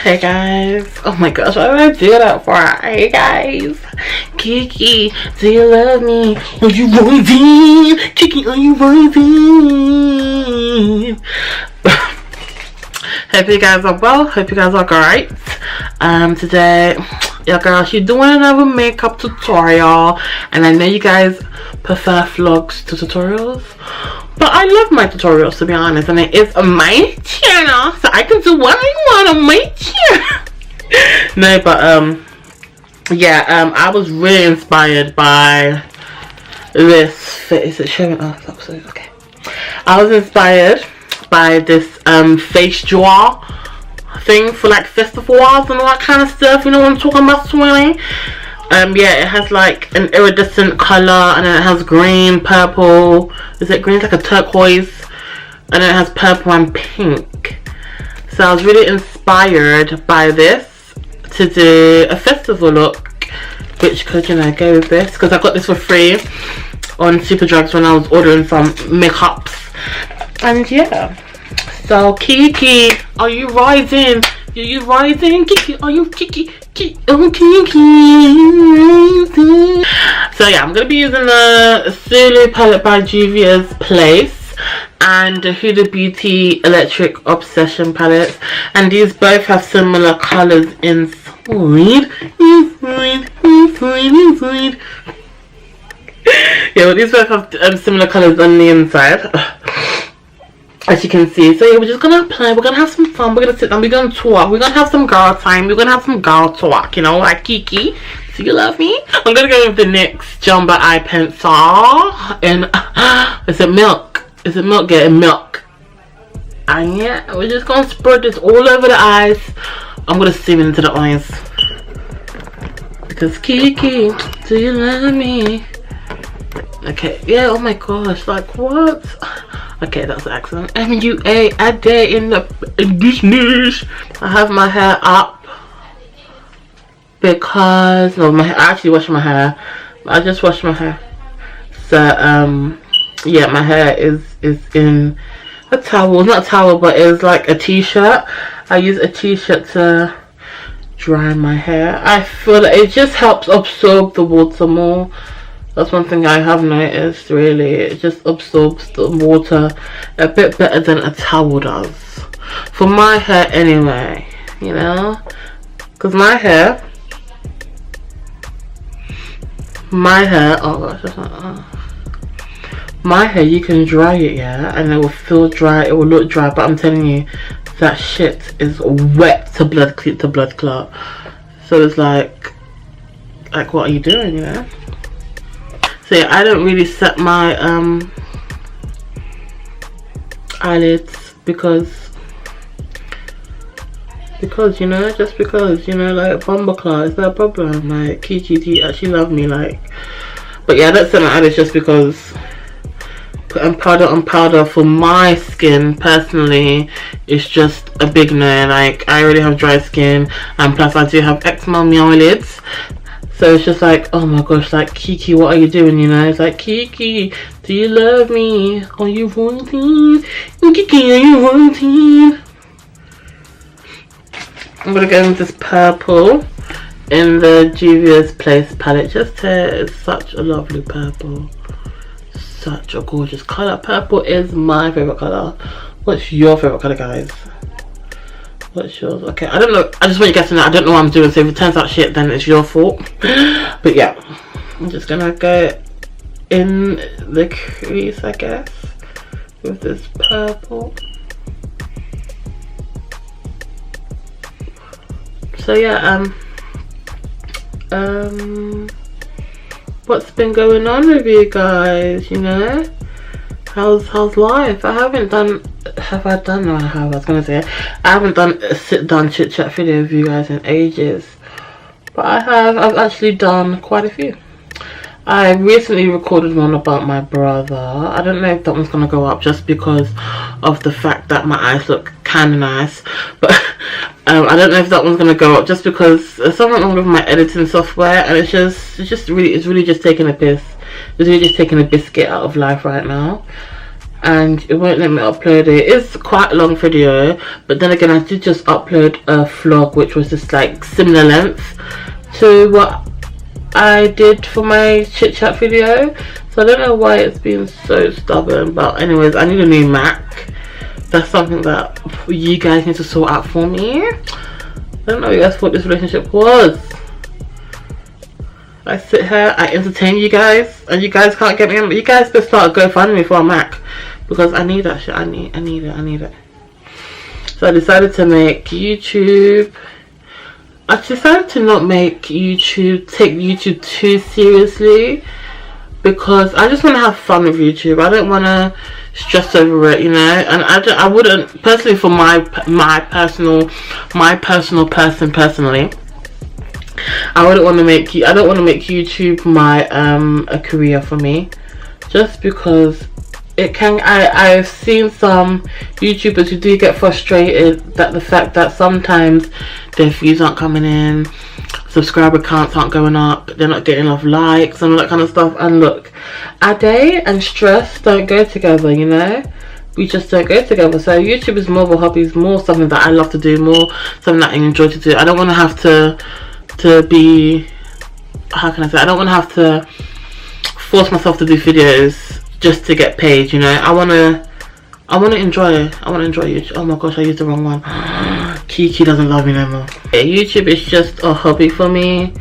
Hey guys, oh my gosh, why did I do that for? Hey guys, Kiki, do you love me? Are you rising? Kiki, are you rising? Hope you guys are well, hope you guys are great. Today, yeah girl, she's doing another makeup tutorial, and I know you guys prefer vlogs to tutorials, but I love my tutorials, to be honest, and it is my channel, so I can do what I want on my channel. No, but yeah, I was really inspired by this. Is it showing up? Okay. I was inspired by this face draw thing for like festivals and all that kind of stuff. You know what I'm talking about, Swilly? Yeah, it has like an iridescent color, and then it has green, purple. Is it green? It's like a turquoise, and then it has purple and pink. So I was really inspired by this to do a festival look, which could, you know, go with this, because I got this for free on Superdrugs when I was ordering some makeups. And yeah, so Kiki, are you rising? Are you rising? Kiki, are you Kiki? Oh, Kiki. So yeah, I'm gonna be using the Zulu palette by Juvia's Place and the Huda Beauty Electric Obsession palette, and these both have similar colors inside. Yeah, but these both have similar colors on the inside, as you can see. So yeah, we're just gonna play, we're gonna have some fun, we're gonna sit down, we're gonna talk, we're gonna have some girl time, we're gonna have some girl talk, you know, like Kiki, do you love me? I'm gonna go with the NYX Jumbo Eye Pencil, and is it milk? Is it milk? Getting milk. And yeah, we're just gonna spread this all over the eyes. I'm gonna zoom into the eyes, because Kiki, do you love me? Okay, yeah, oh my gosh, like what? Okay, that's an accident. MUA a day in the business. I have my hair up because no, I actually washed my hair. I just washed my hair. So yeah, my hair is in a towel, not a towel, but it's like a t-shirt. I use a t-shirt to dry my hair. I feel that it just helps absorb the water more. That's one thing I have noticed, really. It just absorbs the water a bit better than a towel does. For my hair anyway, you know? Because my hair, oh gosh, that's not, my hair, you can dry it, yeah, and it will feel dry, it will look dry, but I'm telling you, that shit is wet to blood clot. So it's like what are you doing, you know? So yeah, I don't really set my eyelids because you know, just because, you know, like Bumbleclaw, is that a problem? Like Kiki, do you actually love me? Like, but yeah, I don't set my eyelids just because putting powder on powder for my skin personally is just a big no. Like, I already have dry skin, and plus I do have eczema on my eyelids. So it's just like, oh my gosh, like Kiki, what are you doing, you know? It's like, Kiki, do you love me? Are you wanting? Kiki, are you wanting? I'm gonna go with this purple in the Juvia's Place palette. Just it's such a lovely purple. Such a gorgeous color. Purple is my favorite color. What's your favorite color, guys? What's yours? Okay, I don't know. I just want you guys to know I don't know what I'm doing, so if it turns out shit, then it's your fault. But yeah, I'm just gonna go in the crease, I guess, with this purple. So yeah, what's been going on with you guys, you know? How's life? I haven't done, have I done? No, I have. I was gonna say I haven't done a sit down chit chat video with you guys in ages, but I've actually done quite a few. I recently recorded one about my brother. I don't know if that one's gonna go up just because of the fact that my eyes look kind of nice, but I don't know if that one's gonna go up just because there's something wrong with my editing software, and it's really just taking a piss. It's really just taking a biscuit out of life right now. and it won't let me upload it. It's quite a long video, but then again I did just upload a vlog which was just like similar length to what I did for my chit chat video, so I don't know why it's being so stubborn. But anyways, I need a new Mac. That's something that you guys need to sort out for me. I don't know guys what this relationship was. I sit here, I entertain you guys, and you guys can't get me. You guys better start a GoFundMe for a Mac, because I need that shit. I need it. So I decided to make YouTube. I decided to not take YouTube too seriously, because I just want to have fun with YouTube. I don't want to stress over it, you know. And I wouldn't personally, for my personally, I wouldn't want to make I don't want to make YouTube my a career for me, just because it can. I've seen some YouTubers who do get frustrated that the fact that sometimes their views aren't coming in, subscriber counts aren't going up, they're not getting enough likes and all that kind of stuff. And look, Ade and stress don't go together, you know. We just don't go together. So YouTube is more of a hobby, it's more something that I love to do, more something that I enjoy to do. I don't want to have to be, how can I say, I don't want to have to force myself to do videos just to get paid, you know. I want to enjoy YouTube. Oh my gosh, I used the wrong one. Kiki doesn't love me no more. Yeah, YouTube is just a hobby for me,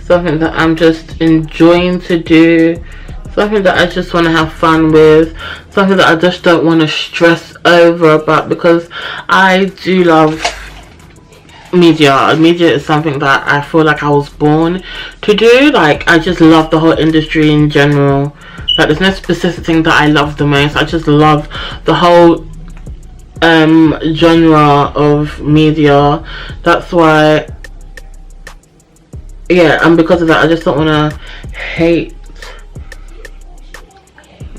something that I'm just enjoying to do, something that I just want to have fun with, something that I just don't want to stress over about, because I do love media. Media is something that I feel like I was born to do. Like, I just love the whole industry in general. Like, there's no specific thing that I love the most. I just love the whole genre of media. That's why, yeah, and because of that, I just don't want to hate.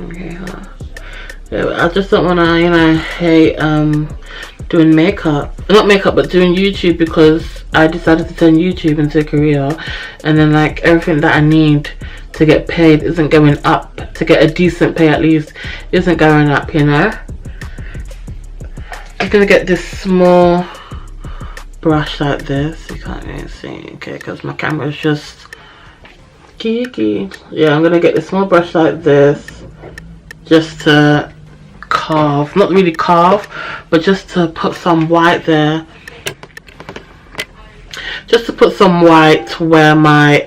Okay, yeah, I just don't want to, you know, hate doing not makeup, but doing YouTube, because I decided to turn YouTube into a career, and then like everything that I need to get paid isn't going up, to get a decent pay at least isn't going up, you know. I'm gonna get this small brush like this. You can't really see, okay, because my camera is just geeky. Yeah, I'm gonna get this small brush like this, just to carve, not really carve, but just to put some white there, just to put some white where my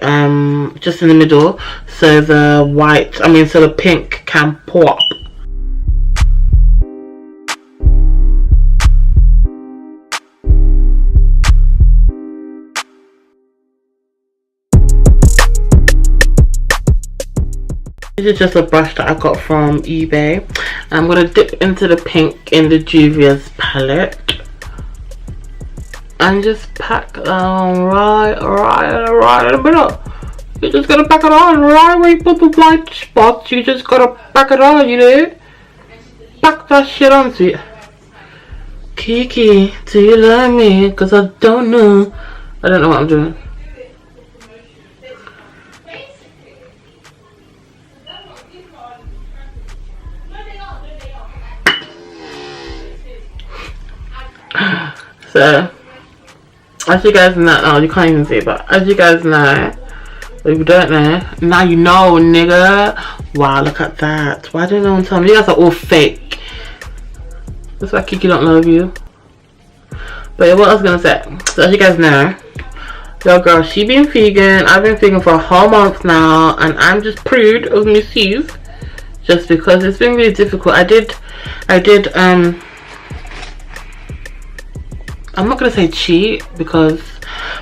just in the middle, so the white, so the pink can pop. This is just a brush that I got from eBay. I'm gonna dip into the pink in the Juvia's palette and just pack right in the middle. You're just gonna pack it on right where you put the white spots. You just gotta pack it on, you know. Pack that shit on, sweet. Kiki, do you love me? Cause I don't know. I don't know what I'm doing. So, as you guys know, oh, you can't even see it, but as you guys know, if you don't know, now you know, nigga. Wow, look at that. Why didn't no one tell me? You guys are all fake. That's why Kiki don't love you. But yeah, what I was gonna say, so as you guys know, your girl, she been vegan. I've been vegan for a whole month now, and I'm just prude of misuse, just because it's been really difficult. I did I'm not gonna say cheat, because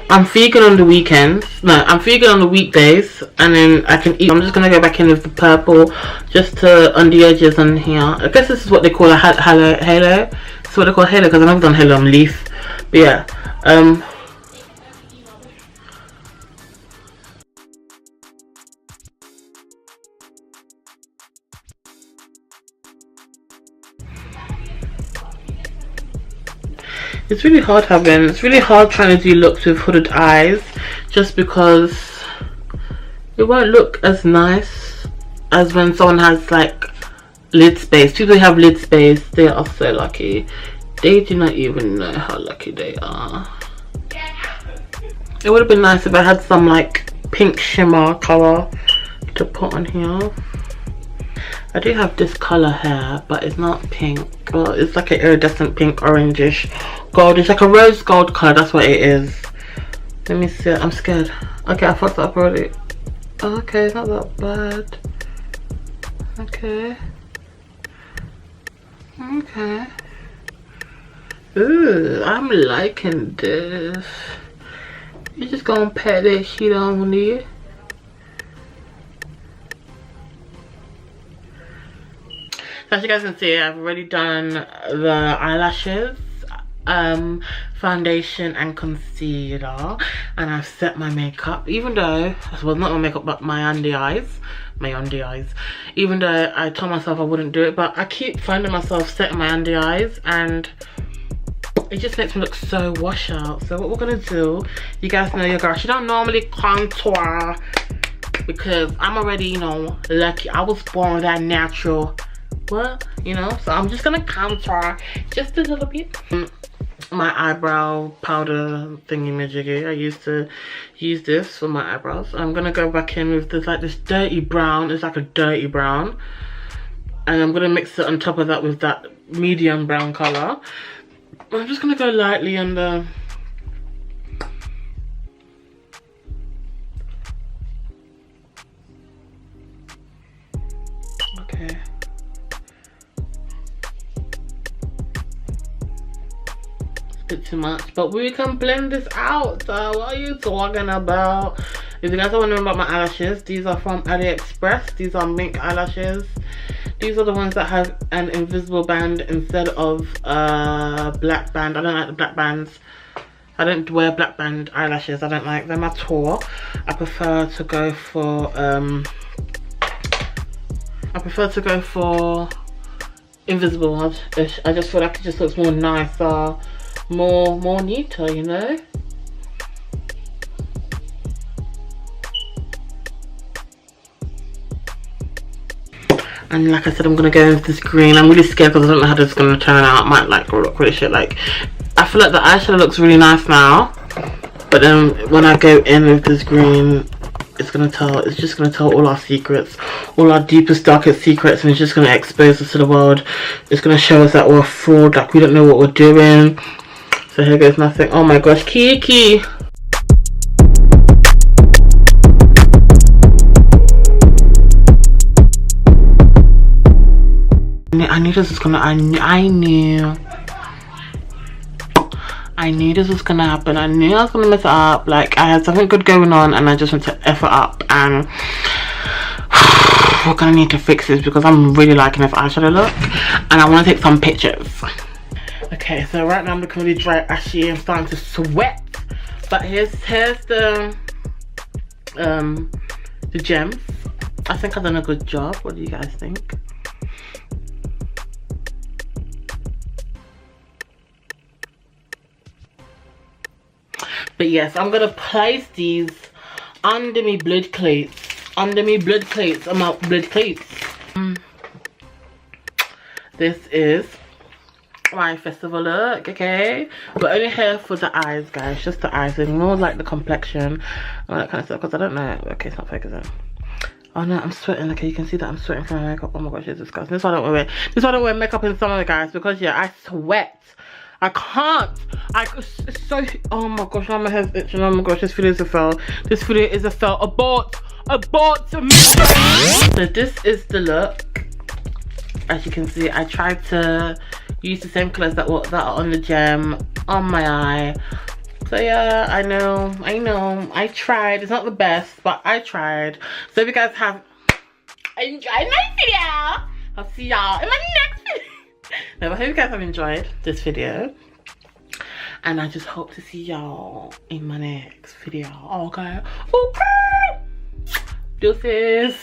I'm vegan on the weekends. No, I'm vegan on the weekdays, and then I can eat. I'm just gonna go back in with the purple, just to on the edges on here. I guess this is what they call a halo. It's what they call halo, because I've never done halo on leaf. But yeah, it's really hard trying to do looks with hooded eyes, just because it won't look as nice as when someone has like lid space. People who have lid space, they are so lucky. They do not even know how lucky they are. It would have been nice if I had some like pink shimmer color to put on here. I do have this color here, but it's not pink. Well, it's like an iridescent pink, orangish, goldish, like a rose gold color. That's what it is. Let me see. I'm scared. Okay, I fucked up already. Okay, it's not that bad. Okay. Okay. Ooh, I'm liking this. You just gonna pat that shit on there. So as you guys can see, I've already done the eyelashes, foundation and concealer, and I've set my makeup, even though, well, not my makeup, but my under eyes, even though I told myself I wouldn't do it, but I keep finding myself setting my under eyes, and it just makes me look so wash out. So what we're gonna do, you guys know your girl, she don't normally contour, because I'm already, you know, lucky. I was born with that natural, what, you know, so I'm just gonna contour just a little bit. My eyebrow powder thingy majiggy, I used to use this for my eyebrows. I'm gonna go back in with this, like this dirty brown. It's like a dirty brown, and I'm gonna mix it on top of that with that medium brown color. I'm just gonna go lightly on the okay. Bit too much, but we can blend this out. So what are you talking about? If you guys are wondering about my eyelashes, these are from AliExpress. These are mink eyelashes. These are the ones that have an invisible band instead of black band. I don't like the black bands. I don't wear black band eyelashes. I don't like them at all. I prefer to go for invisible. I just feel like it just looks more nicer, more neater, you know. And like I said, I'm gonna go with this green. I'm really scared because I don't know how this is gonna turn out. It might like look really shit. Like, I feel like the eyeshadow looks really nice now, but then when I go in with this green, it's just gonna tell all our secrets, all our deepest, darkest secrets, and it's just gonna expose us to the world. It's gonna show us that we're a fraud, like we don't know what we're doing. So here goes nothing. Oh my gosh, Kiki. I knew this was gonna, I knew this was gonna happen. I knew I was gonna mess it up. Like, I had something good going on and I just went to F it up, and we're gonna need to fix this because I'm really liking this eyeshadow look and I want to take some pictures. Okay, so right now I'm looking really dry, ashy, I'm starting to sweat. But here's the gems. I think I've done a good job. What do you guys think? But yes, I'm gonna place these under me blood cleats. I'm out blood cleats. This is my festival look, okay? But only here for the eyes, guys. Just the eyes. Ignore like the complexion and all that kind of stuff because I don't know. Okay, it's not focusing. Oh no, I'm sweating. Okay, you can see that I'm sweating from my makeup. Oh my gosh, it's disgusting. This is why I don't wear makeup in summer, guys, because yeah, I sweat. I can't. It's so. Oh my gosh, now my head's itching. Oh my gosh, this video is a fail. This video is a fail. Abort to me. So this is the look. As you can see, I tried to use the same colours that are on the gem on my eye. So yeah, I know. I tried. It's not the best, but I tried. So if you guys have enjoyed my video, I'll see y'all in my next video. No, I hope you guys have enjoyed this video, and I just hope to see y'all in my next video. Okay. Deuces.